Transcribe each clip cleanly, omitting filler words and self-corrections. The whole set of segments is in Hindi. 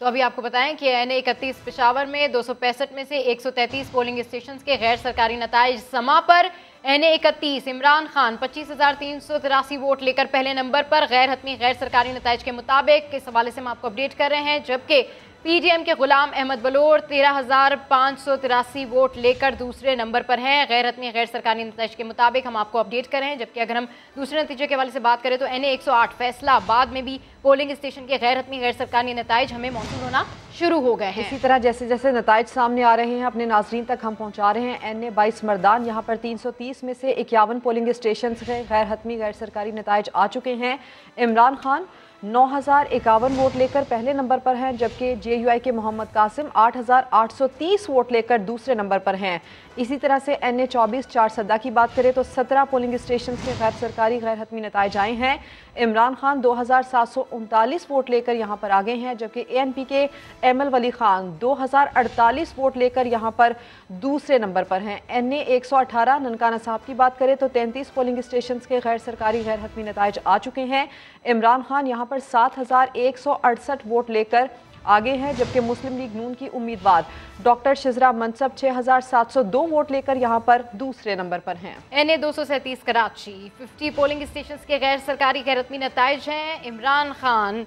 तो अभी आपको बताएं कि NA-31 पेशावर में 265 में से 133 पोलिंग स्टेशन के गैर सरकारी नताइज समा पर। NA-31 इमरान खान 25,383 वोट लेकर पहले नंबर पर। गैर हतमी गैर सरकारी नताइज के मुताबिक इस हवाले से हम आपको अपडेट कर रहे हैं, जबकि PDM के गुलाम अहमद बलोर 13,583 वोट लेकर दूसरे नंबर पर हैं। गैर हतमी गैर सरकारी नतीजे के मुताबिक हम आपको अपडेट कर रहे हैं। जबकि अगर हम दूसरे नतीजे के हवाले से बात करें तो NA-108 फैसलाबाद में भी पोलिंग स्टेशन के गैर हतमी गैर सरकारी नतीजे हमें मौसूल होना शुरू हो गए हैं। इसी तरह जैसे जैसे नताइज सामने आ रहे हैं अपने नाजरीन तक हम पहुंचा रहे हैं। NA-22 मर्दान, यहाँ पर 330 में से 51 पोलिंग स्टेशन से गैर हतमी गैर सरकारी नताइज आ चुके हैं। इमरान खान 9,051 वोट लेकर पहले नंबर पर हैं, जबकि JUI के मोहम्मद कासिम 8,830 वोट लेकर दूसरे नंबर पर हैं। इसी तरह से NA-24 चारसदा की बात करें तो 17 पोलिंग स्टेशन के गैर सरकारी गैर हतमी नताइज आए हैं। इमरान खान 2,739 वोट लेकर यहाँ पर आगे हैं, जबकि ANP के एमल वली खान 2,048 वोट लेकर यहाँ पर दूसरे नंबर पर हैं। NA-118 ननकाना साहब की बात करें तो 33 पोलिंग स्टेशन के गैर सरकारी गैर हतमी नताइज आ चुके हैं। इमरान खान यहाँ पर 7,168 वोट लेकर आगे हैं, जबकि मुस्लिम लीग नून की उम्मीदवार डॉक्टर शिजरा मनसब 6,702 वोट लेकर यहाँ पर दूसरे नंबर पर हैं। NA-237 कराची 50 पोलिंग स्टेशन के गैर सरकारी गैर हतमी नताइज हैं। इमरान खान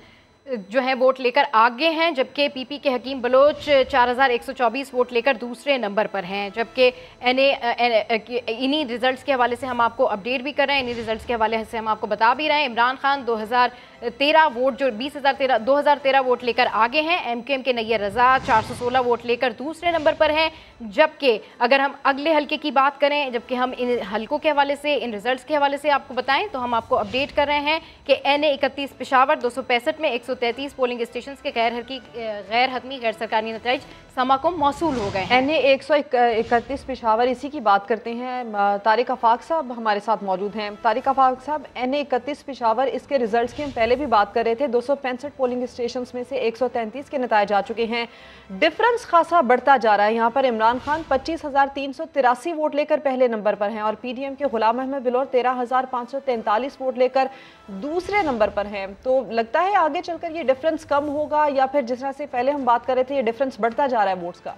जो है वोट लेकर आगे हैं, जबकि PP के हकीम बलोच 4,124 वोट लेकर दूसरे नंबर पर हैं। जबकि इन्हीं रिजल्ट्स के हवाले से हम आपको अपडेट भी कर रहे हैं, इन्हीं रिजल्ट्स के हवाले से हम आपको बता भी रहे हैं। इमरान खान 2013 वोट जो 2013 वोट लेकर आगे हैं। MQM के नैयर रजा 416 वोट लेकर दूसरे नंबर पर हैं। जबकि अगर हम अगले हल्के की बात करें, जबकि हम इन हल्कों के हवाले से इन रिजल्ट्स के हवाले से आपको बताएं तो हम आपको अपडेट कर रहे हैं कि NA-31 पेशावर 265 में 133 पोलिंग स्टेशन के गैर हतमी गैर सरकारी नतीजे समा को मौसूल हो गए हैं। NA-131 पेशावर, इसी की बात करते हैं। तारिक आफाक साहब हमारे साथ मौजूद हैं। तारिक आफाक साहब, NA-31 पेशावर, इसके रिजल्ट्स की हम पहले भी बात कर रहे थे। 265 पोलिंग स्टेशन में से 133 के नतीजे आ चुके हैं। डिफरेंस खासा बढ़ता जा रहा है। यहाँ पर इमरान खान 25,383 वोट लेकर पहले नंबर पर हैं और PDM के गुलाम अहमद बिलोर 13,543 वोट लेकर दूसरे नंबर पर हैं। तो लगता है आगे चलकर ये डिफरेंस कम होगा या फिर जिस तरह से पहले हम बात कर रहे थे ये डिफरेंस बढ़ता जा रहा है वोट्स का?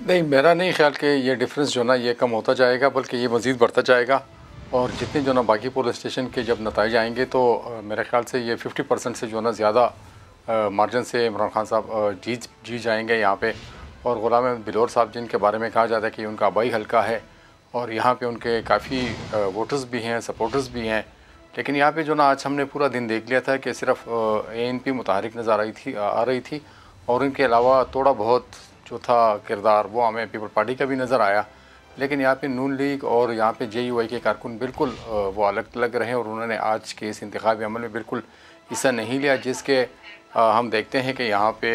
नहीं, मेरा नहीं ख्याल कि ये डिफरेंस जो ना ये कम होता जाएगा, बल्कि ये मज़ीद बढ़ता जाएगा। और जितने जो ना बाकी पोलिंग स्टेशन के जब नतीजे आएंगे तो मेरे ख्याल से ये 50% से जो ना ज़्यादा मार्जिन से इमरान खान साहब जीत जाएंगे यहाँ पे। और गुलाम अहमद बिलोर साहब, जिनके बारे में कहा जाता है कि उनका आबाई हल्का है और यहाँ पे उनके काफ़ी वोटर्स भी हैं, सपोर्टर्स भी हैं, लेकिन यहाँ पे जो ना आज हमने पूरा दिन देख लिया था कि सिर्फ ANP मुतहरिक नज़र आ रही थी और उनके अलावा थोड़ा बहुत जो था किरदार वो हमें पीपल पार्टी का भी नज़र आया। लेकिन यहाँ पे नून लीग और यहाँ पे JUI के कारकुन बिल्कुल वो अलग लग रहे हैं और उन्होंने आज के इस इंतखाबी अमल में बिल्कुल हिस्सा नहीं लिया, जिसके हम देखते हैं कि यहाँ पे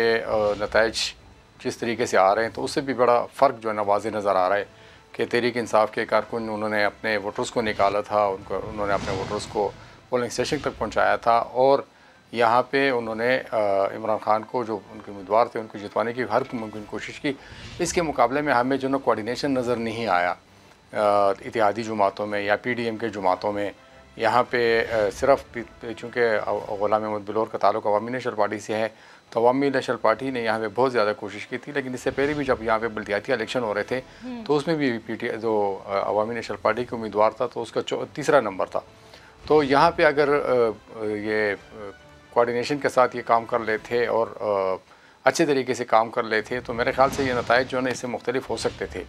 नताइज जिस तरीके से आ रहे हैं तो उससे भी बड़ा फ़र्क जो है ना वाज़ेह नज़र आ रहा है कि तहरीक इंसाफ के कारकुन उन्होंने अपने वोटर्स को निकाला था, उन्होंने अपने वोटर्स को पोलिंग स्टेशन तक पहुँचाया था और यहाँ पे उन्होंने इमरान खान को जो उनके उम्मीदवार थे उनको जितवाने की हर मुमकिन कोशिश की। इसके मुकाबले में हमें जो ना कोऑर्डिनेशन नज़र नहीं आया इत्तेहादी जमातों में या PDM के जमातों में। यहाँ पे सिर्फ चूँकि गुलाम अहमद बिलोर का ताल्लुक़ अवामी नेशनल पार्टी से है तो अवामी नेशनल पार्टी ने यहाँ पे बहुत ज़्यादा कोशिश की थी, लेकिन इससे पहले भी जब यहाँ पे बल्दियाती इलेक्शन हो रहे थे तो उसमें भी जो अवामी नेशनल पार्टी का उम्मीदवार था तो उसका तीसरा नंबर था। तो यहाँ पे अगर ये कोऑर्डिनेशन के साथ ये काम कर लेते और अच्छे तरीके से काम कर लेते तो मेरे ख्याल से ये नताइज जो है ना इससे मुख्तलिफ हो सकते थे।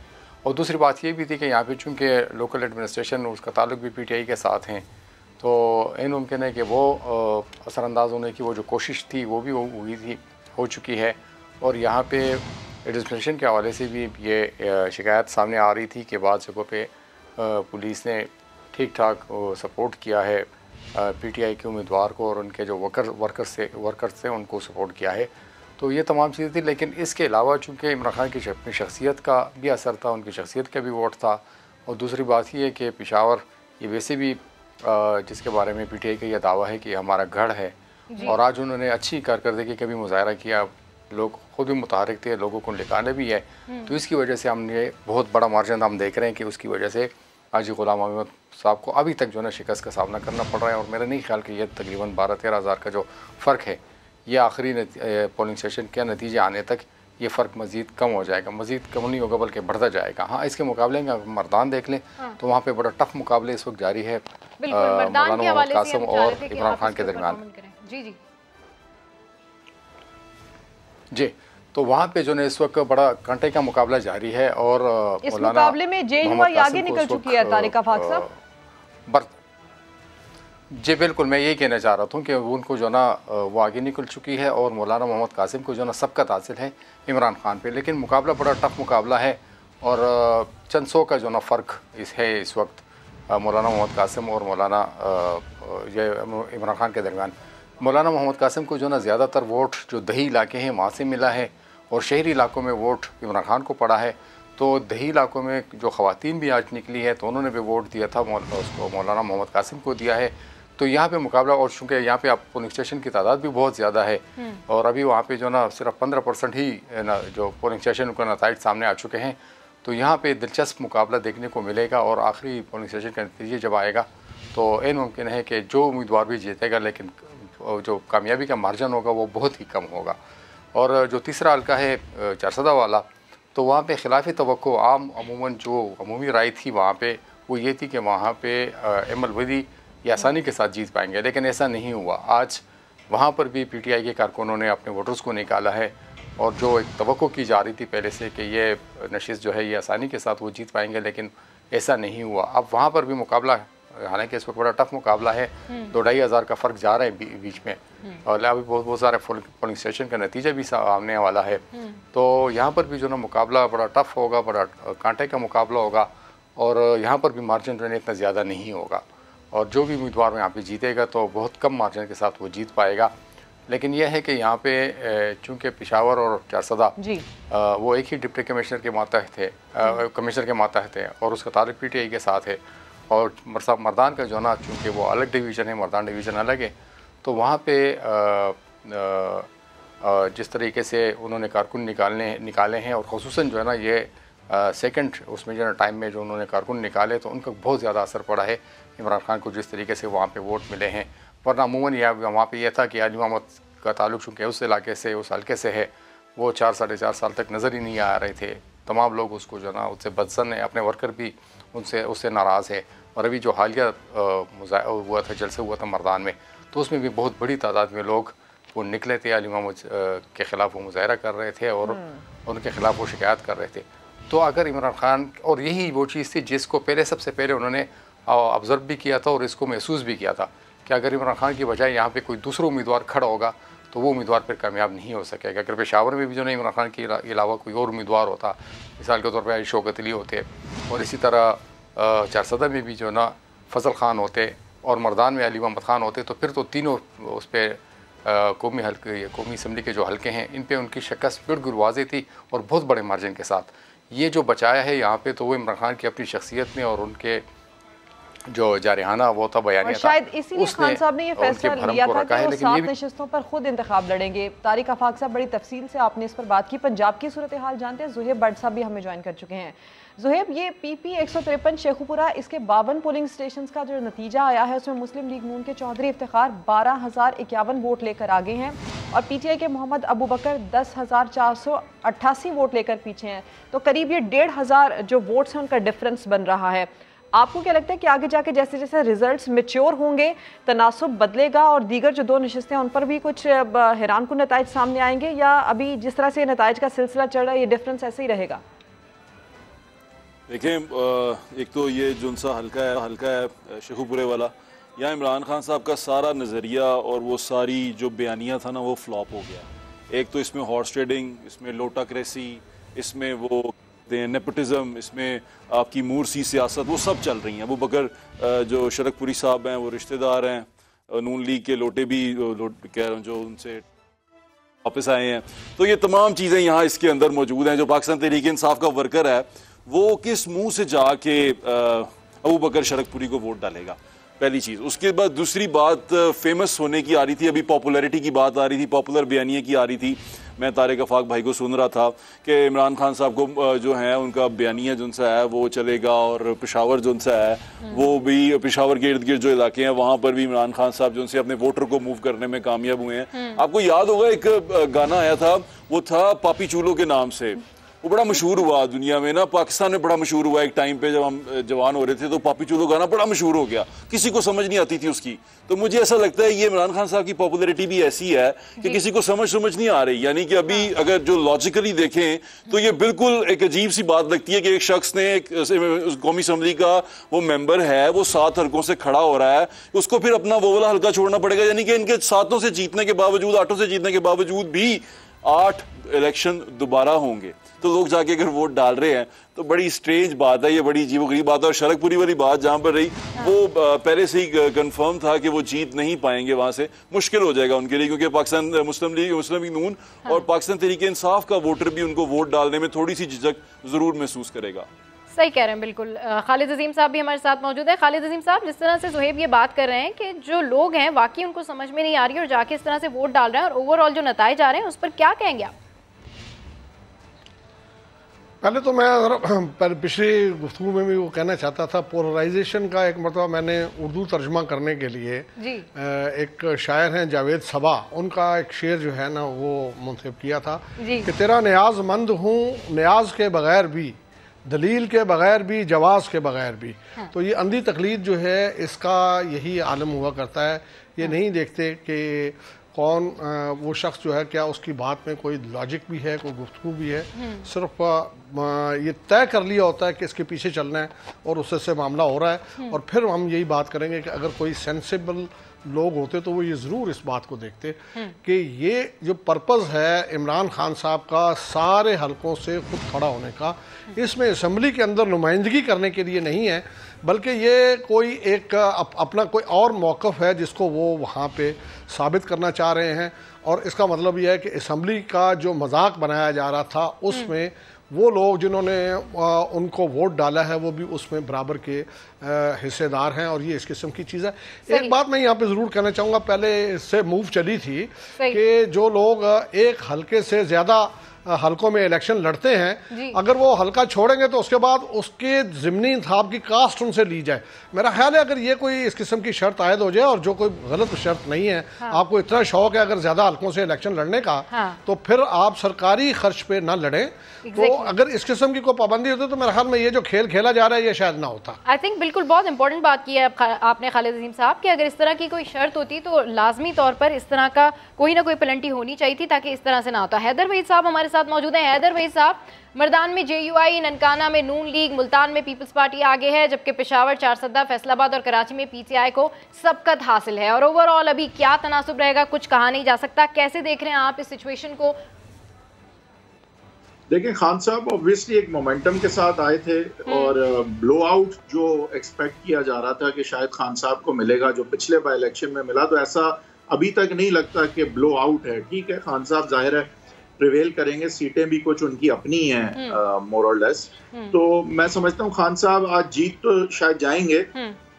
और दूसरी बात ये भी थी कि यहाँ पे चूँकि लोकल एडमिनिस्ट्रेशन उसका ताल्लुक भी PTI के साथ हैं तो इन मुमकिन है कि वो असरअंदाज होने की वो जो कोशिश थी वो भी हो चुकी है। और यहाँ पे एडमिनिस्ट्रेशन के हवाले से भी ये शिकायत सामने आ रही थी कि बाद जगहों पे पुलिस ने ठीक ठाक सपोर्ट किया है PTI के उम्मीदवार को और उनके जो वर्कर्स थे उनको सपोर्ट किया है। तो ये तमाम चीज़ें थी, लेकिन इसके अलावा चूँकि इमरान खान की अपनी शख्सियत का भी असर था, उनकी शख्सियत का भी वोट था। और दूसरी बात ये है कि पेशावर ये वैसे भी जिसके बारे में PTI का यह दावा है कि हमारा गढ़ है और आज उन्होंने अच्छी कारकर्दगी का भी मुजाहरा किया, लोग खुद भी मुतहरिक थे, लोगों को निकाले भी है। तो इसकी वजह से हमने बहुत बड़ा मार्जिन हम देख रहे हैं कि उसकी वजह से हाजी गुलाम अहमद साहब को अभी तक जो है ना शिकस्त का सामना करना पड़ रहा है। और मेरा नहीं ख्याल कि ये तकरीबन 12-13 हज़ार का जो फ़र्क है ये आखिरी पोलिंग स्टेशन के नतीजे आने तक ये फ़र्क मज़ीद कम हो जाएगा, मज़ीद कम नहीं होगा बल्कि बढ़ता जाएगा। हाँ, इसके मुकाबले में मर्दान देख लें तो वहाँ पे बड़ा टफ मुकाबले इस वक्त जारी है मौलाना मोहम्मद कासिम और इमरान खान के दरमियान। जी, तो वहाँ पे जो है इस वक्त बड़ा कांटे का मुकाबला जारी है। और इस मुकाबले में जेएनयू आगे निकल चुकी है तारिक आफाक साहब। जी बिल्कुल, मैं यही कहना चाह रहा था कि उनको जो ना वो आगे निकल चुकी है और मौलाना मोहम्मद कासिम को जो ना सबकत हासिल है इमरान खान पे। लेकिन मुकाबला बड़ा टफ मुकाबला है और चंद सौ का जो ना फ़र्क इस वक्त मौलाना मोहम्मद कासिम और मौलाना ये इमरान खान के दरमियान। मौलाना मोहम्मद कासिम को जो ना ज़्यादातर वोट जो दही इलाके हैं वहाँ से मिला है और शहरी इलाकों में वोट इमरान खान को पड़ा है। तो दही इलाकों में जो ख़वातीन भी आज निकली है तो उन्होंने भी वोट दिया था, उसको मौलाना मोहम्मद कासिम को दिया है। तो यहाँ पे मुकाबला, और चूँकि यहाँ पे आप पोलिंग स्टेशन की तादाद भी बहुत ज़्यादा है और अभी वहाँ पे जो ना सिर्फ 15% ही ना जो पोलिंग स्टेशन का नतीजे सामने आ चुके हैं। तो यहाँ पे दिलचस्प मुकाबला देखने को मिलेगा और आखिरी पोलिंग स्टेशन का नतीजे जब आएगा तो ऐन मुमकिन है कि जो उम्मीदवार भी जीतेगा लेकिन जो कामयाबी का मार्जिन होगा वो बहुत ही कम होगा। और जो तीसरा हल्का है चारसदा वाला, तो वहाँ पे खिलाफ़ी तवक्को आम अमूमन जो अमूमी राय थी वहाँ पे वो ये थी कि वहाँ पे एमल वदी ये आसानी के साथ जीत पाएंगे, लेकिन ऐसा नहीं हुआ। आज वहाँ पर भी पीटीआई के कारकुनों ने अपने वोटर्स को निकाला है और जो एक तवक्को की जा रही थी पहले से कि ये नशिस्त जो है ये आसानी के साथ वो जीत पाएंगे, लेकिन ऐसा नहीं हुआ। अब वहाँ पर भी मुकाबला, हालांकि इस वक्त बड़ा टफ मुकाबला है, 2-2.5 हज़ार का फ़र्क जा रहा है बीच में और अभी बहुत सारे पोलिंग स्टेशन का नतीजा भी सामने वाला है। तो यहाँ पर भी जो ना मुकाबला बड़ा टफ होगा, बड़ा कांटे का मुकाबला होगा और यहाँ पर भी मार्जिन जो है इतना ज़्यादा नहीं होगा और जो भी उम्मीदवार यहाँ पे जीतेगा तो बहुत कम मार्जिन के साथ वो जीत पाएगा। लेकिन यह है कि यहाँ पे चूँकि पेशावर और चारसदा वो एक ही डिप्टी कमिश्नर के मातहत थे, कमिश्नर के मातहत है और उसका ताल्लुक पीटीआई के साथ है। और मर्दान का जो ना चूँकि वो अलग डिवीज़न है, मर्दान डिवीज़न अलग है, तो वहाँ पे जिस तरीके से उन्होंने कारकुन निकाले हैं और ख़ुसूसन जो है ना ये सेकंड उसमें जो है टाइम में जो उन्होंने कारकुन निकाले तो उनका बहुत ज़्यादा असर पड़ा है इमरान खान को जिस तरीके से वहाँ पे वोट मिले हैं। वरना अमूमन वहाँ पे यह था कि आली मोहम्मद का ताल्लुक चूँकि उस इलाके से, उस हल्के से है, वो 4-4.5 साल तक नज़र ही नहीं आ रहे थे। तमाम लोग उसको जो ना उससे बदसन है, अपने वर्कर भी उससे नाराज़ है। और अभी जो हालिया हुआ था, जलसा हुआ था मर्दान में, तो उसमें भी बहुत बड़ी तादाद में लोग वो निकले थे, आली मोहम्मद के ख़िलाफ़ वो मुज़ाहरा कर रहे थे और उनके ख़िलाफ़ वो शिकायत कर रहे थे। तो अगर इमरान खान, और यही वो चीज़ थी जिसको सबसे पहले उन्होंने ऑब्ज़र्व भी किया था और इसको महसूस भी किया था कि अगर इमरान खान की बजाय यहाँ पे कोई दूसरा उम्मीदवार खड़ा होगा तो वो उम्मीदवार फिर कामयाब नहीं हो सकेगा। अगर पेशावर में भी जो नहीं इमरान खान के अलावा कोई और उम्मीदवार होता, मिसाल के तौर पर शौकत अली होते और इसी तरह चारसदा में भी जो ना फजल खान होते और मर्दान में अली मोहम्मद खान होते, तो फिर तो तीनों उस पर कौमी हल्के, कौमी असम्बली के जो हल्के हैं इन पे उनकी शिकस्त बिल्कुल वाज़ेह थी और बहुत बड़े मार्जिन के साथ। ये जो बचाया है यहाँ पे तो वो इमरान खान की अपनी शख्सियत में और उनके जो जारिहाना वो था बयानिया था, शायद इसीलिए खान साहब ने ये फैसला लिया था कि वो 7 नशिस्तों पर खुद इंतखाब लड़ेंगे। तारिक आफाक साहब, बड़ी तफसील से आपने इस पर बात की। पंजाब की सूरत हाल जानते हैं, ज़ुहैब भट्ट साहब भी हमें ज्वाइन कर चुके हैं। ज़ुहैब, ये PP 153 शेखुपुरा, इसके 52 पोलिंग स्टेशन का जो नतीजा आया है उसमें मुस्लिम लीग नून के चौधरी इफ्तिखार 12,051 वोट लेकर आगे हैं और PTI के मोहम्मद अबू बकर 10,488 वोट लेकर पीछे हैं। तो करीब ये 1,500 जो वोट्स हैं उनका डिफरेंस बन रहा है। आपको क्या लगता है कि आगे जाके जैसे जैसे रिजल्ट्स मैच्योर होंगे, तनासुब बदलेगा और दीगर जो 2 नशिस्तें उन पर भी कुछ हैरान कुन नताइज सामने आएंगे, या अभी जिस तरह से नताइज का सिलसिला चल रहा है ये डिफरेंस ऐसे ही रहेगा? देखें, एक तो ये जो सा हल्का है शेखुपुरे वाला, यहाँ इमरान खान साहब का सारा नज़रिया और वो सारी जो बयानिया था ना वो फ्लॉप हो गया। एक तो इसमें हॉर्स ट्रेडिंग, इसमें लोटाक्रेसी, इसमें वो नेपोटिज्म, इसमें आपकी मूर्सी सियासत, वो सब चल रही हैं। अबू बकर जो शरकपुरी साहब हैं वो रिश्तेदार हैं, नून लीग के लोटे भी कह रहा हूँ जो उनसे वापस आए हैं। तो ये तमाम चीज़ें यहाँ इसके अंदर मौजूद हैं। जो पाकिस्तान तहरीक इंसाफ का वर्कर है वो किस मुंह से जाके अबू बकर शरकपुरी को वोट डालेगा, पहली चीज़। उसके बाद दूसरी बात फेमस होने की आ रही थी, अभी पॉपुलैरिटी की बात आ रही थी, पॉपुलर बयानिया की आ रही थी। मैं तारिक आफाक भाई को सुन रहा था कि इमरान खान साहब को जो है उनका बयानिया जो सा है वो चलेगा, और पेशावर जो सा है वो भी, पेशावर के इर्द गिर्द जो इलाके हैं वहाँ पर भी इमरान खान साहब जो से अपने वोटर को मूव करने में कामयाब हुए हैं। आपको याद होगा एक गाना आया था, वो था पापी चूलों के नाम से, वो बड़ा मशहूर हुआ दुनिया में ना, पाकिस्तान में बड़ा मशहूर हुआ एक टाइम पे जब हम जवान हो रहे थे, तो पापी चूलो गाना बड़ा मशहूर हो गया, किसी को समझ नहीं आती थी उसकी। तो मुझे ऐसा लगता है ये इमरान खान साहब की पॉपुलैरिटी भी ऐसी है कि किसी को समझ नहीं आ रही। यानी कि अभी अगर जो लॉजिकली देखें तो ये बिल्कुल एक अजीब सी बात लगती है कि एक शख्स ने कौमी असम्बली का वो मेंबर है, वो 7 हल्कों से खड़ा हो रहा है, उसको फिर अपना वो वाला हल्का छोड़ना पड़ेगा। यानी कि इनके 7 से जीतने के बावजूद, 8 से जीतने के बावजूद भी 8 इलेक्शन दोबारा होंगे, तो लोग जाके अगर वोट डाल रहे हैं तो बड़ी स्ट्रेंज बात है, ये बड़ी अजीबोगरीब बात है। और शरकपुरी वाली बात जहां पर रही वो पहले से ही कंफर्म था कि वो जीत नहीं पाएंगे, वहां से मुश्किल हो जाएगा उनके लिए, क्योंकि पाकिस्तान मुस्लिम लीग नून और पाकिस्तान तहरीक इंसाफ का वोटर भी उनको वोट डालने में थोड़ी सी झिझक जरूर महसूस करेगा। सही कह रहे हैं बिल्कुल। खालिद अजीम साहब भी हमारे साथ मौजूद है। खालिद अजीम साहब, जिस तरह से सुहेब ये बात कर रहे हैं कि जो लोग हैं वाकई उनको समझ में नहीं आ रही और जाके इस तरह से वोट डाल रहे हैं और ओवरऑल जो नताइज आ रहे हैं उस पर क्या कहेंगे आप? पहले तो मैं पिछली गुफ्तगू में भी वो कहना चाहता था, पोलराइजेशन का एक मतलब मैंने उर्दू तर्जमा करने के लिए एक शायर हैं जावेद सबा, उनका एक शेर जो है ना वो मुंतखब किया था कि तेरा न्याज़मंद हूँ न्याज के बगैर भी, दलील के बगैर भी, जवाज़ के बगैर भी। तो ये अंधी तकलीद जो है इसका यही आलम हुआ करता है। ये नहीं देखते कि कौन वो शख्स जो है क्या उसकी बात में कोई लॉजिक भी है, कोई गुफ्तगू भी है, सिर्फ ये तय कर लिया होता है कि इसके पीछे चलना है और उससे से मामला हो रहा है। और फिर हम यही बात करेंगे कि अगर कोई सेंसिबल लोग होते तो वो ये ज़रूर इस बात को देखते कि ये जो पर्पज़ है इमरान खान साहब का सारे हलकों से खुद खड़ा होने का, इसमें असम्बली के अंदर नुमाइंदगी करने के लिए नहीं है, बल्कि ये कोई एक अपना कोई और मौक़िफ़ है जिसको वो वहाँ पे साबित करना चाह रहे हैं। और इसका मतलब यह है कि असम्बली का जो मजाक बनाया जा रहा था उसमें वो लोग जिन्होंने उनको वोट डाला है वो भी उसमें बराबर के हिस्सेदार हैं, और ये इस किस्म की चीज़ है। एक बात मैं यहाँ पे ज़रूर कहना चाहूँगा, पहले इससे मूव चली थी कि जो लोग एक हल्के से ज़्यादा हलकों में इलेक्शन लड़ते हैं, अगर वो हल्का छोड़ेंगे तो उसके बाद उसके ज़िमनी इंतखाब की कास्ट उनसे ली जाए। मेरा ख्याल है अगर ये कोई इस किस्म की शर्त आयद हो जाए, और जो कोई गलत शर्त नहीं है, आपको इतना शौक है अगर ज़्यादा हलकों से इलेक्शन लड़ने का, तो फिर आप सरकारी खर्च पे ना लड़ें। तो अगर इस किस्म की कोई पाबंदी होती तो मेरे ख्याल में ये जो खेल खेला जा रहा है ये शायद ना होता। आई थिंक बिल्कुल बहुत इंपॉर्टेंट बात की है आपने खालिद अजीम साहब कि अगर इस तरह की कोई शर्त होती तो लाजमी तौर पर इस तरह का कोई ना कोई पेनल्टी होनी चाहिए थी ताकि इस तरह से ना होता। हैदर वहीद साहब हमारे साथ मौजूद हैं। हैदर वहीद साहब, मर्दान में JUI, ननकाना में नून लीग, मुल्तान में पीपल्स पार्टी आगे है, जबकि पेशावर, चारसद्दा, फैसलाबाद और कराची में PTI को सबकत हासिल है। और ओवरऑल अभी क्या तनासुब रहेगा कुछ कहा नहीं जा सकता। कैसे देख रहे हैं आप इस सिचुएशन को? देखें, खान साहब ऑब्वियसली एक मोमेंटम के साथ आए थे और ब्लो आउट जो एक्सपेक्ट किया जा रहा था कि शायद खान साहब को मिलेगा, जो पिछले बाय इलेक्शन में मिला, तो ऐसा अभी तक नहीं लगता कि ब्लो आउट है। ठीक है, खान साहब जाहिर है प्रिवेल करेंगे, सीटें भी कुछ उनकी अपनी हैं मोर और लेस। तो मैं समझता हूँ खान साहब आज जीत तो शायद जाएंगे,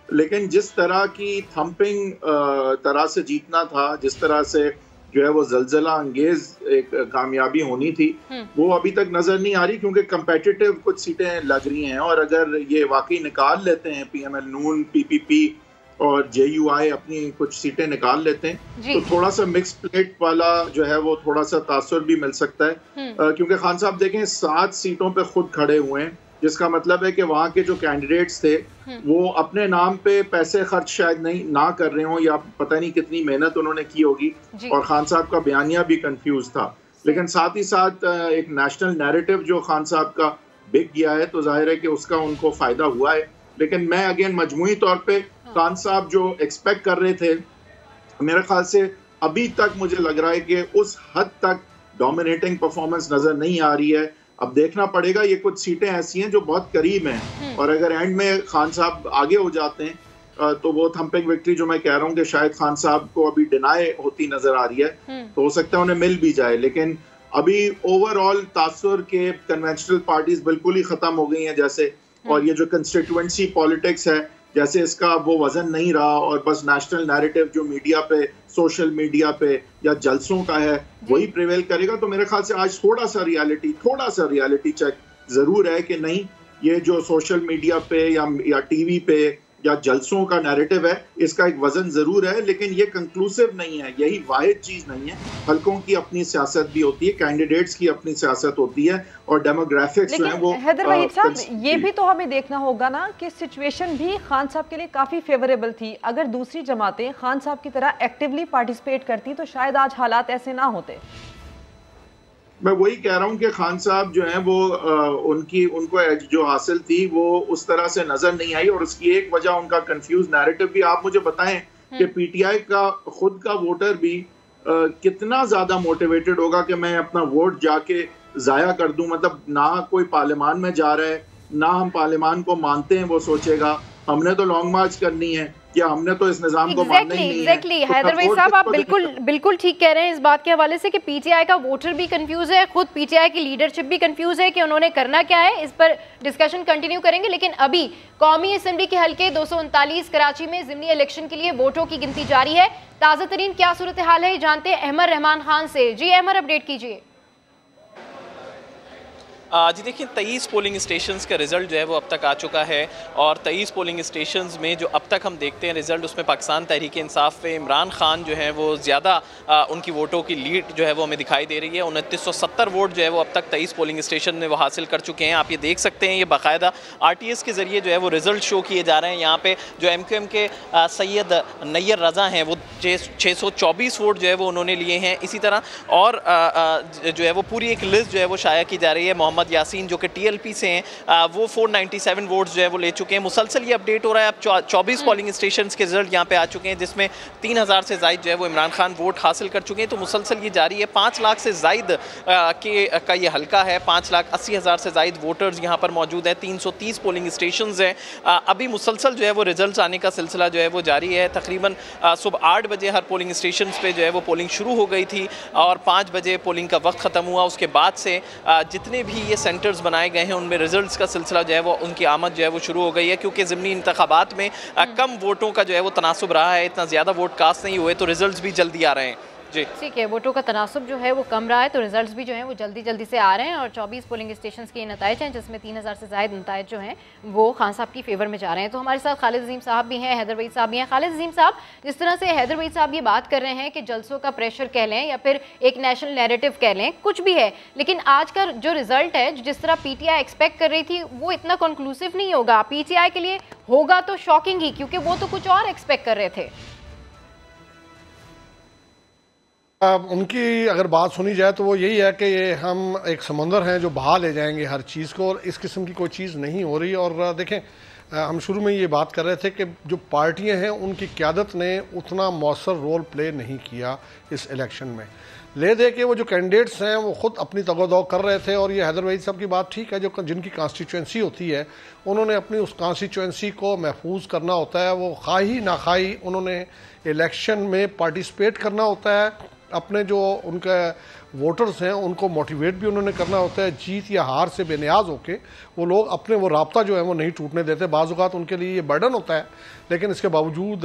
लेकिन जिस तरह की थम्पिंग तरह से जीतना था, जिस तरह से जो है वो जलजला अंगेज एक कामयाबी होनी थी, वो अभी तक नजर नहीं आ रही, क्योंकि कंपेटिटिव कुछ सीटें लग रही हैं। और अगर ये वाकई निकाल लेते हैं PML नून, PPP और JUI अपनी कुछ सीटें निकाल लेते हैं, तो थोड़ा सा मिक्स प्लेट वाला जो है वो थोड़ा सा तासुर भी मिल सकता है। क्योंकि खान साहब देखें 7 सीटों पे खुद खड़े हुए हैं, जिसका मतलब है कि वहाँ के जो कैंडिडेट्स थे वो अपने नाम पे पैसे खर्च शायद नहीं ना कर रहे हों, या पता नहीं कितनी मेहनत उन्होंने की होगी। और खान साहब का बयानिया भी कंफ्यूज था, लेकिन साथ ही साथ एक नेशनल नैरेटिव जो खान साहब का बिक गया है, तो जाहिर है कि उसका उनको फायदा हुआ है। लेकिन मैं अगेन मजमूई तौर पे खान साहब जो एक्सपेक्ट कर रहे थे, मेरे ख्याल से अभी तक मुझे लग रहा है कि उस हद तक डोमिनेटिंग परफॉर्मेंस नजर नहीं आ रही है। अब देखना पड़ेगा, ये कुछ सीटें ऐसी हैं जो बहुत करीब हैं, और अगर एंड में खान साहब आगे हो जाते हैं तो वो थम्पिंग विक्ट्री जो मैं कह रहा हूँ कि शायद खान साहब को अभी डिनाई होती नजर आ रही है, तो हो सकता है उन्हें मिल भी जाए। लेकिन अभी ओवरऑल तासुर के कन्वेंशनल पार्टीज बिल्कुल ही खत्म हो गई हैं जैसे, और ये जो कंस्टिट्यूएंसी पॉलिटिक्स है जैसे इसका वो वजन नहीं रहा और बस नेशनल नैरेटिव जो मीडिया पे, सोशल मीडिया पे या जलसों का है वही प्रिवेल करेगा, तो मेरे ख्याल से आज थोड़ा सा रियलिटी चेक जरूर है कि नहीं, ये जो सोशल मीडिया पे या टीवी पे या जलसों का नैरेटिव है इसका एक वजन जरूर है, लेकिन ये कंक्लूसिव नहीं है, यही वाहिद चीज नहीं है। हल्कों की अपनी सियासत भी होती है, कैंडिडेट्स की अपनी सियासत होती है और डेमोग्राफिक्स जो है वो। हैदर वहीद साहब, ये भी तो हमें देखना होगा ना कि सिचुएशन भी खान साहब के लिए काफी फेवरेबल थी। अगर दूसरी जमातें खान साहब की तरह एक्टिवली पार्टिसिपेट करती तो शायद आज हालात ऐसे ना होते। मैं वही कह रहा हूँ कि खान साहब जो है वो उनको जो हासिल थी वो उस तरह से नजर नहीं आई, और उसकी एक वजह उनका कंफ्यूज नैरेटिव भी। आप मुझे बताएं कि पीटीआई का खुद का वोटर भी कितना ज्यादा मोटिवेटेड होगा कि मैं अपना वोट जाके जाया कर दूं। मतलब ना कोई पार्लियामान में जा रहा है, ना हम पार्लियामान को मानते हैं, वो सोचेगा हमने तो लॉन्ग मार्च करनी है या हमने तो इस निजाम को मानना ही नहीं है। हैदर वहीद साहब, आप बिल्कुल ठीक कह रहे हैं इस बात के हवाले से कि पीटीआई का वोटर भी कंफ्यूज है, खुद पीटीआई की लीडरशिप भी कंफ्यूज है कि उन्होंने करना क्या है। इस पर डिस्कशन कंटिन्यू करेंगे, लेकिन अभी कौमी असेंबली के हल्के 239 कराची में ज़िमनी इलेक्शन के लिए वोटों की गिनती जारी है। ताज़ा तरीन क्या सूरत हाल है जानते हैं अहमर रहमान खान से। जी अहमर, अपडेट कीजिए। जी देखिए, 23 पोलिंग स्टेशंस का रिज़ल्ट जो है वो अब तक आ चुका है, और 23 पोलिंग स्टेशंस में जो अब तक हम देखते हैं रिज़ल्ट, उसमें पाकिस्तान तहरीक इंसाफ पे इमरान खान जो है वो ज़्यादा उनकी वोटों की लीड जो है वो हमें दिखाई दे रही है। 2970 वोट जो है वो अब तक 23 पोलिंग स्टेशन में वो हासिल कर चुके हैं। आप ये देख सकते हैं, ये बाकायदा RTS के ज़रिए जो है वो रिज़ल्ट शो किए जा रहे हैं। यहाँ पर जो MQM के सैयद नैयर रज़ा हैं वो 624 वोट जो है वो उन्होंने लिए हैं। इसी तरह और जो है वो पूरी एक लिस्ट जो है वो शाया की जा रही है। मोहम्मद यासीन जो कि TLP से हैं वो 497 वोट्स जो है वो ले चुके हैं। मुसलसल ये अपडेट हो रहा है, अब 24 पोलिंग स्टेशंस के रिजल्ट यहाँ पे आ चुके हैं, जिसमें 3000 से ज़ायद जो है वो इमरान खान वोट हासिल कर चुके हैं। तो मुसलसल ये जारी है। 5 लाख से ज़ायद का ये हल्का है, 5,80,000 से ज़ायद वोटर्स यहाँ पर मौजूद है। 330 पोलिंग स्टेशंस हैं। अभी मुसलसल जो है वो रिजल्ट आने का सिलसिला जो है वो जारी है। तकरीबन सुबह 8 बजे हर पोलिंग स्टेशन पे जो है वो पोलिंग शुरू हो गई थी और 5 बजे पोलिंग का वक्त ख़त्म हुआ। उसके बाद से जितने भी ये सेंटर्स बनाए गए हैं उनमें रिजल्ट्स का सिलसिला जो है वो उनकी आमद जो है वो शुरू हो गई है, क्योंकि ज़िमनी इंतखाबात में कम वोटों का जो है वो तनासुब रहा है, इतना ज़्यादा वोट कास्ट नहीं हुए, तो रिजल्ट्स भी जल्दी आ रहे हैं। जी ठीक है, वोटों का तनासुब जो है वो कम रहा है, तो रिजल्ट्स भी जो हैं वो जल्दी से आ रहे हैं। और 24 पोलिंग स्टेशंस के नताइज हैं, जिसमें 3000 से ज़ायद नताइज जो हैं वो खान साहब की फेवर में जा रहे हैं। तो हमारे साथ खालिद अजीम साहब भी हैं, हैदर वहीद साहब भी हैं। खालिद अजीम साहब, जिस तरह से हैदर वहीद साहब ये बात कर रहे हैं कि जलसों का प्रेशर कह लें या फिर एक नेशनल नैरेटिव कह लें, कुछ भी है, लेकिन आज का जो रिजल्ट है, जिस तरह PTI एक्सपेक्ट कर रही थी, वो इतना कंक्लूसिव नहीं होगा। PTI के लिए होगा तो शॉकिंग ही, क्योंकि वो तो कुछ और एक्सपेक्ट कर रहे थे। उनकी अगर बात सुनी जाए तो वो यही है कि ये हम एक समंदर हैं जो बहा ले जाएंगे हर चीज़ को, और इस किस्म की कोई चीज़ नहीं हो रही। और देखें, हम शुरू में ये बात कर रहे थे कि जो पार्टियां हैं उनकी क़यादत ने उतना मौसर रोल प्ले नहीं किया इस इलेक्शन में। ले दे के वो जो कैंडिडेट्स हैं वो ख़ुद अपनी तगोदौ कर रहे थे। और ये हैदर वहीद साहब की बात ठीक है, जो जिनकी कॉन्स्टिट्यूंसी होती है उन्होंने अपनी उस कॉन्स्टिट्यूंसी को महफूज करना होता है। वो खाही ना खाही उन्होंने इलेक्शन में पार्टिसिपेट करना होता है। अपने जो उनके वोटर्स हैं उनको मोटिवेट भी उन्होंने करना होता है। जीत या हार से बेनियाज होके वो लोग अपने वो राब्ता जो है वो नहीं टूटने देते। बाज़ औक़ात उनके लिए ये बर्डन होता है, लेकिन इसके बावजूद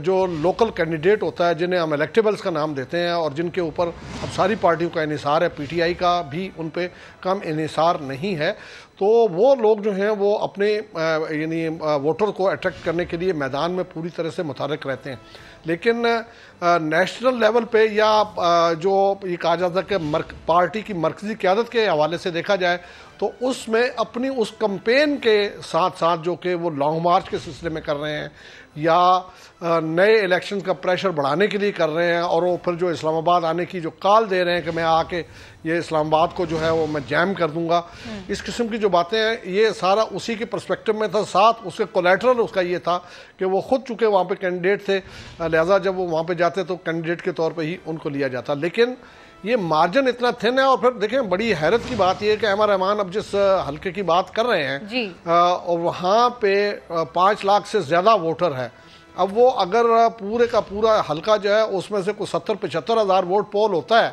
जो लोकल कैंडिडेट होता है, जिन्हें हम इलेक्टेबल्स का नाम देते हैं और जिनके ऊपर अब सारी पार्टियों का इन्हिसार है, PTI का भी उन पर कम इन्हिसार नहीं है, तो वो लोग जो हैं वो अपने यानी वोटर को अट्रैक्ट करने के लिए मैदान में पूरी तरह से मुतहर्रिक रहते हैं। लेकिन नेशनल लेवल पे या जो ये कहा जाता है कि पार्टी की मरकज़ी क़यादत के हवाले से देखा जाए तो उसमें अपनी उस कैंपेन के साथ साथ जो कि वो लॉन्ग मार्च के सिलसिले में कर रहे हैं या नए इलेक्शन का प्रेशर बढ़ाने के लिए कर रहे हैं, और वो फिर जो इस्लामाबाद आने की जो कॉल दे रहे हैं कि मैं आके ये इस्लामाबाद को जो है वो मैं जैम कर दूंगा, इस किस्म की जो बातें हैं, ये सारा उसी के पर्सपेक्टिव में था। साथ उसके कोलैटरल उसका ये था कि वो खुद चूँकि वहाँ पे कैंडिडेट थे, लिहाजा जब वो वहाँ पे जाते तो कैंडिडेट के तौर पर ही उनको लिया जाता। लेकिन ये मार्जिन इतना थिन है। और फिर देखें, बड़ी हैरत की बात यह है कि अहमर रहमान अब जिस हल्के की बात कर रहे हैं और वहाँ पे 5 लाख से ज़्यादा वोटर है। अब वो अगर पूरे का पूरा हल्का जो है उसमें से कोई 70-75 हज़ार वोट पोल होता है,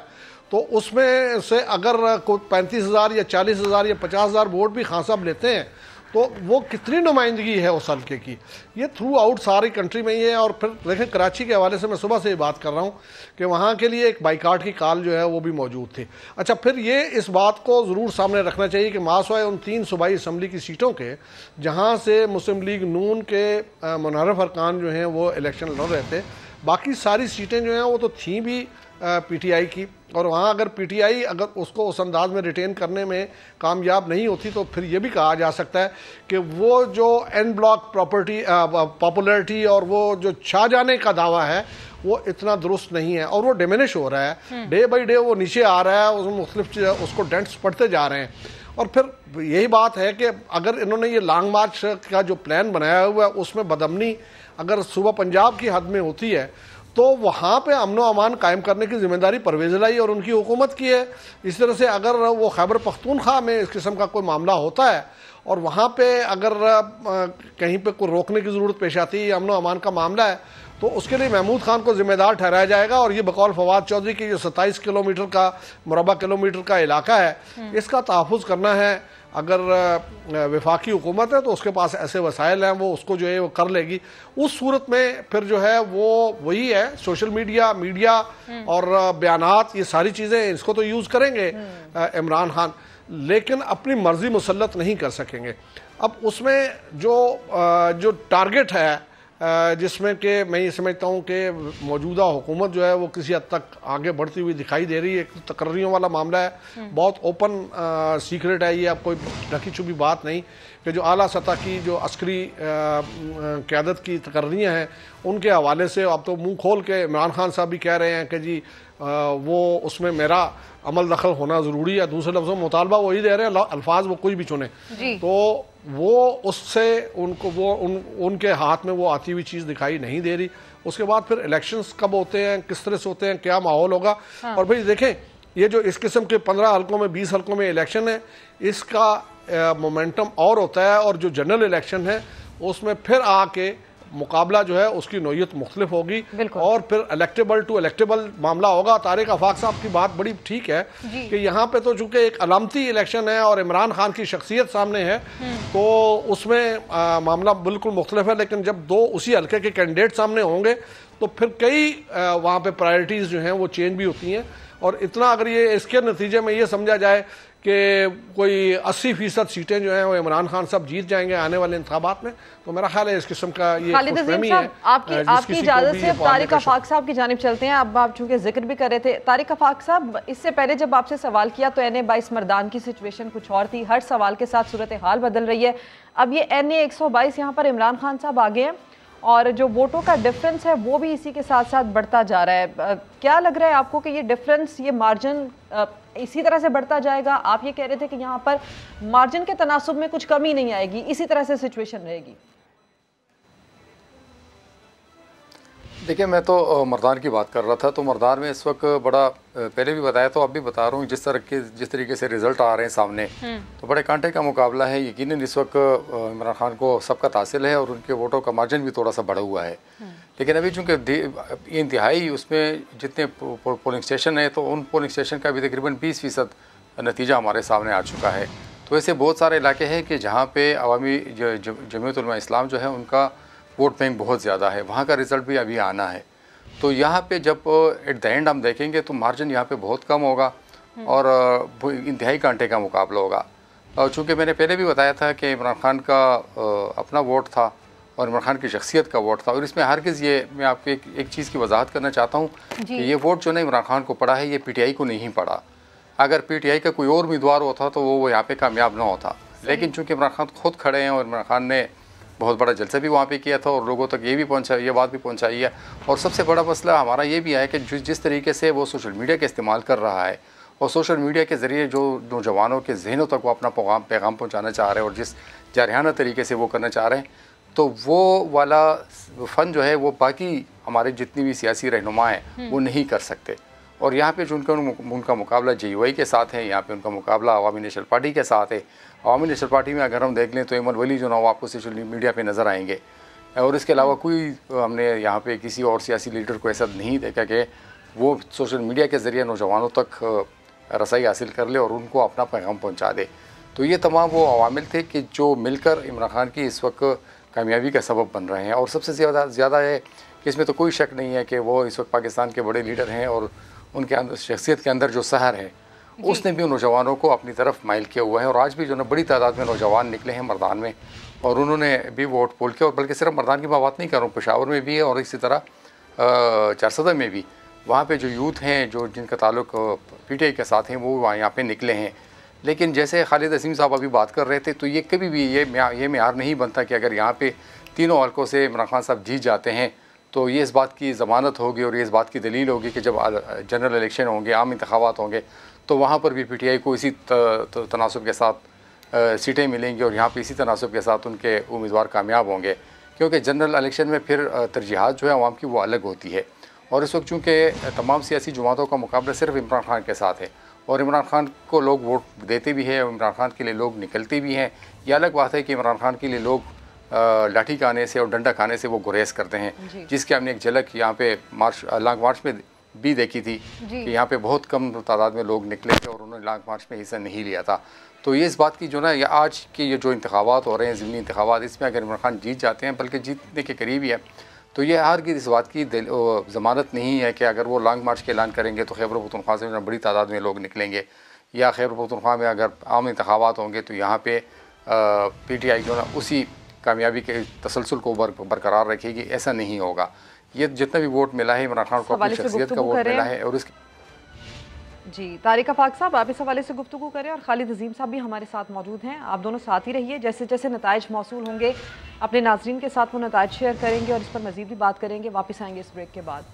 तो उसमें से अगर कोई 35,000 या 40,000 या 50,000 वोट भी खान साहब लेते हैं तो वो कितनी नुमाइंदगी है उस हल्के की, ये थ्रू आउट सारी कंट्री में ही है। और फिर देखें कराची के हवाले से मैं सुबह से ये बात कर रहा हूँ कि वहाँ के लिए एक बाइकाट की कॉल जो है वो भी मौजूद थी। अच्छा, फिर ये इस बात को ज़रूर सामने रखना चाहिए कि मासवाए उन 3 सूबाई असम्बली की सीटों के जहाँ से मुस्लिम लीग नून के मुनहरफ अरकान जो हैं वो इलेक्शन लड़ रहे थे, बाकी सारी सीटें जो हैं वो तो थी भी PTI की। और वहाँ अगर PTI अगर उसको उस अंदाज में रिटेन करने में कामयाब नहीं होती तो फिर ये भी कहा जा सकता है कि वो जो एन ब्लॉक प्रॉपर्टी पॉपुलैरिटी और वो जो छा जाने का दावा है वो इतना दुरुस्त नहीं है और वो डिमिनिश हो रहा है, डे बाई डे वो नीचे आ रहा है, उसमें मुख्तलिफ उसको डेंट्स पड़ते जा रहे हैं। और फिर यही बात है कि अगर इन्होंने ये लॉन्ग मार्च का जो प्लान बनाया हुआ है उसमें बदअमनी अगर सूबा पंजाब की हद में होती है तो वहाँ पे अमन व अमान कायम करने की जिम्मेदारी परवेज़ इलाही और उनकी हुकूमत की है। इस तरह से अगर वो खैबर पख्तूनख्वा में इस किस्म का कोई मामला होता है और वहाँ पे अगर कहीं पे कोई रोकने की ज़रूरत पेश आती है, अमन व अमान का मामला है, तो उसके लिए महमूद खान को जिम्मेदार ठहराया जाएगा। और ये बकौल फवाद चौधरी की जो 27 किलोमीटर का मुरबा किलोमीटर का इलाका है, इसका तहफ़्फ़ुज़ करना है। अगर वफाकी हुकूमत है तो उसके पास ऐसे वसाइल हैं, वो उसको जो है वो कर लेगी। उस सूरत में फिर जो है वो वही है, सोशल मीडिया और बयानात, ये सारी चीज़ें इसको तो यूज़ करेंगे इमरान खान, लेकिन अपनी मर्ज़ी मुसल्लत नहीं कर सकेंगे। अब उसमें जो टारगेट है जिसमें कि मैं ये समझता हूँ कि मौजूदा हुकूमत जो है वो किसी हद तक आगे बढ़ती हुई दिखाई दे रही है। एक तो तकर्रियों वाला मामला है, बहुत ओपन सीक्रेट है, ये अब कोई ढकी छुपी बात नहीं कि जो आला सतह की जो अस्करी क़यादत की तकर्रियाँ हैं उनके हवाले से अब तो मुँह खोल के इमरान खान साहब भी कह रहे हैं कि जी वो उसमें मेरा अमल दखल होना ज़रूरी है। दूसरे लफ्ज़ों में मुतालबा वही दे रहे हैं, अल्फाज वो कोई भी चुने, तो वो उससे उनको वो उनके हाथ में वो आती हुई चीज़ दिखाई नहीं दे रही। उसके बाद फिर इलेक्शंस कब होते हैं, किस तरह से होते हैं, क्या माहौल होगा। और भाई देखें, ये जो इस किस्म के 15 हल्कों में 20 हल्कों में इलेक्शन है, इसका मोमेंटम और होता है। और जो जनरल इलेक्शन है उसमें फिर आके मुकाबला जो है उसकी नोयत मुख्तलिफ होगी और फिर इलेक्टेबल टू इलेक्टेबल मामला होगा। तारिक आफाक साहब की बात बड़ी ठीक है कि यहाँ पे तो चूंकि एक अलामती इलेक्शन है और इमरान खान की शख्सियत सामने है तो उसमें मामला बिल्कुल मुख्तलिफ है। लेकिन जब दो उसी हल्के के कैंडिडेट सामने होंगे तो फिर कई वहाँ पे प्रायोरिटीज़ जो हैं वो चेंज भी होती हैं। और इतना अगर ये इसके नतीजे में ये समझा जाए कि कोई 80% सीटें जो हैं वो इमरान खान साहब जीत जाएंगे आने वाले इंतखाबात में, तो मेरा ख्याल है इस किस्म का ये खुशफहमी है। आपकी इजाज़त से तारिक आफाक साहब की जानिब चलते हैं। अब आप चूंकि जिक्र भी कर रहे थे तारिक आफाक साहब, इससे पहले जब आपसे सवाल किया तो NA 22 मर्दान की सिचुएशन कुछ और थी, हर सवाल के साथ सूरत हाल बदल रही है। अब ये NA 122 यहाँ पर इमरान खान साहब आ गए हैं और जो वोटों का डिफरेंस है वो भी इसी के साथ साथ बढ़ता जा रहा है। क्या लग रहा है आपको कि ये डिफरेंस, ये मार्जिन इसी तरह से बढ़ता जाएगा? आप ये कह रहे थे कि यहाँ पर मार्जिन के तनासुब में कुछ कमी नहीं आएगी, इसी तरह से सिचुएशन रहेगी। देखिए, मैं तो मर्दान की बात कर रहा था, तो मर्दान में इस वक्त बड़ा पहले भी बताया तो अब भी बता रहा हूँ, जिस तरीके से रिज़ल्ट आ रहे हैं सामने, तो बड़े कांटे का मुकाबला है। यकीनन इस वक्त इमरान खान को सबका हासिल है और उनके वोटों का मार्जिन भी थोड़ा सा बढ़ा हुआ है। लेकिन अभी चूँकि इंतहाई उसमें जितने पोलिंग स्टेशन है तो उन पोलिंग स्टेशन का भी तकरीबन 20% नतीजा हमारे सामने आ चुका है। तो ऐसे बहुत सारे इलाके हैं कि जहाँ पे अवामी जमीयत उलमा इस्लाम जो है उनका वोट बैंक बहुत ज़्यादा है, वहाँ का रिज़ल्ट भी अभी आना है। तो यहाँ पे जब एट द एंड हम देखेंगे तो मार्जिन यहाँ पे बहुत कम होगा और इंतहाई कांटे का मुकाबला होगा। और चूँकि मैंने पहले भी बताया था कि इमरान खान का अपना वोट था और इमरान खान की शख्सियत का वोट था, और इसमें हरगिज़ ये मैं आपको एक चीज़ की वजाहत करना चाहता हूँ कि ये वोट जो ना इमरान खान को पड़ा है ये PTI को नहीं पड़ा। अगर PTI का कोई और उम्मीदवार होता तो वो यहाँ पर कामयाब ना होता। लेकिन चूँकि इमरान खान खुद खड़े हैं और इमरान खान ने बहुत बड़ा जलसा भी वहाँ पे किया था और लोगों तक ये बात भी पहुँचाई है। और सबसे बड़ा मसला हमारा ये भी है कि जिस तरीके से वो सोशल मीडिया का इस्तेमाल कर रहा है और सोशल मीडिया के ज़रिए जो नौजवानों के जहनों तक वो अपना पैगाम पहुँचाना चाह रहे हैं और जिस जारहाना तरीके से वो करना चाह रहे हैं, तो वो वाला फ़न जो है वो बाकी हमारे जितनी भी सियासी रहनुमा हैं वो नहीं कर सकते। और यहाँ पे जो उनका मुकाबला JUI के साथ है, यहाँ पे उनका मुकाबला अवामी नेशनल पार्टी के साथ है। अवामी नेशनल पार्टी में अगर हम देख लें तो एमन वली जो ना वो आपको सोशल मीडिया पे नज़र आएंगे, और इसके अलावा कोई हमने यहाँ पे किसी और सियासी लीडर को ऐसा नहीं देखा कि वो सोशल मीडिया के ज़रिए नौजवानों तक रसाई हासिल कर ले और उनको अपना पैगाम पहुँचा दे। तो ये तमाम वो अवामिल थे कि जो मिलकर इमरान खान की इस वक्त कामयाबी का सबब बन रहे हैं। और सबसे ज़्यादा है कि इसमें तो कोई शक नहीं है कि वो इस वक्त पाकिस्तान के बड़े लीडर हैं और उनके अंदर शख्सियत के अंदर जो सहर है उसने भी नौजवानों को अपनी तरफ माइल किया हुआ है। और आज भी जो ना बड़ी तादाद में नौजवान निकले हैं मर्दान में और उन्होंने भी वोट पोल किया। और बल्कि सिर्फ मर्दान की मैं बात नहीं कर रहा हूँ, पेशावर में भी है और इसी तरह चारसदा में भी वहाँ पे जो यूथ हैं जो जिनका ताल्लुक PTI के साथ हैं वो वहाँ यहाँ पे निकले हैं। लेकिन जैसे खालिद असीम साहब अभी बात कर रहे थे तो ये कभी भी ये मेयार नहीं बनता कि अगर यहाँ पे तीनों हल्कों से इमरान खान साहब जीत जाते हैं तो ये इस बात की ज़मानत होगी और ये इस बात की दलील होगी कि जब जनरल इलेक्शन होंगे, आम इंतखाबात होंगे तो वहाँ पर भी PTI को इसी तनासब के साथ सीटें मिलेंगी और यहाँ पे इसी तनासब के साथ उनके उम्मीदवार कामयाब होंगे। क्योंकि जनरल इलेक्शन में फिर तरजीहात जो है अवाम की वो अलग होती है। और इस वक्त चूँकि तमाम सियासी जमातों का मुकाबला सिर्फ इमरान खान के साथ है और इमरान खान को लोग वोट देते भी हैं, इमरान खान के लिए लोग निकलते भी हैं। यह अलग बात है कि इमरान खान के लिए लोग लाठी खाने से और डंडा खाने से वो गुरेज करते हैं, जिसकी हमने एक झलक यहाँ पे लॉन्ग मार्च में भी देखी थी कि यहाँ पे बहुत कम तादाद में लोग निकले थे और उन्होंने लॉन्ग मार्च में हिस्सा नहीं लिया था। तो ये इस बात की जो ना ये आज के ये जो इंतखाबात हो रहे हैं, ज़िमनी इंतखाबात, इसमें अगर इमरान खान जीत जाते हैं, बल्कि जीतने के करीब ही है, तो ये हर की इस बात की ज़मानत नहीं है कि अगर वो लॉन्ग मार्च के ऐलान करेंगे तो खैबर पख्तूनख्वा से बड़ी तादाद में लोग निकलेंगे, या खैबर पख्तूनख्वा में अगर आम इंतखाबात होंगे तो यहाँ पे PTI जो ना उसी कामयाबी के तसलसल को बरकरार रखेगी। ऐसा नहीं होगा। ये जितना भी वोट मिला है इमरान खान को अपनी शख्सियत का वोट मिला है। और इसके जी तारिक आफाक साहब आप इस हवाले से गुफ्तगू करें और खालिद अजीम साहब भी हमारे साथ मौजूद हैं। आप दोनों साथ ही रहिए। जैसे जैसे नताइज मौसूल होंगे अपने नाजरीन के साथ वो नताइज शेयर करेंगे और इस पर मज़ीद भी बात करेंगे। वापस आएंगे इस ब्रेक के बाद।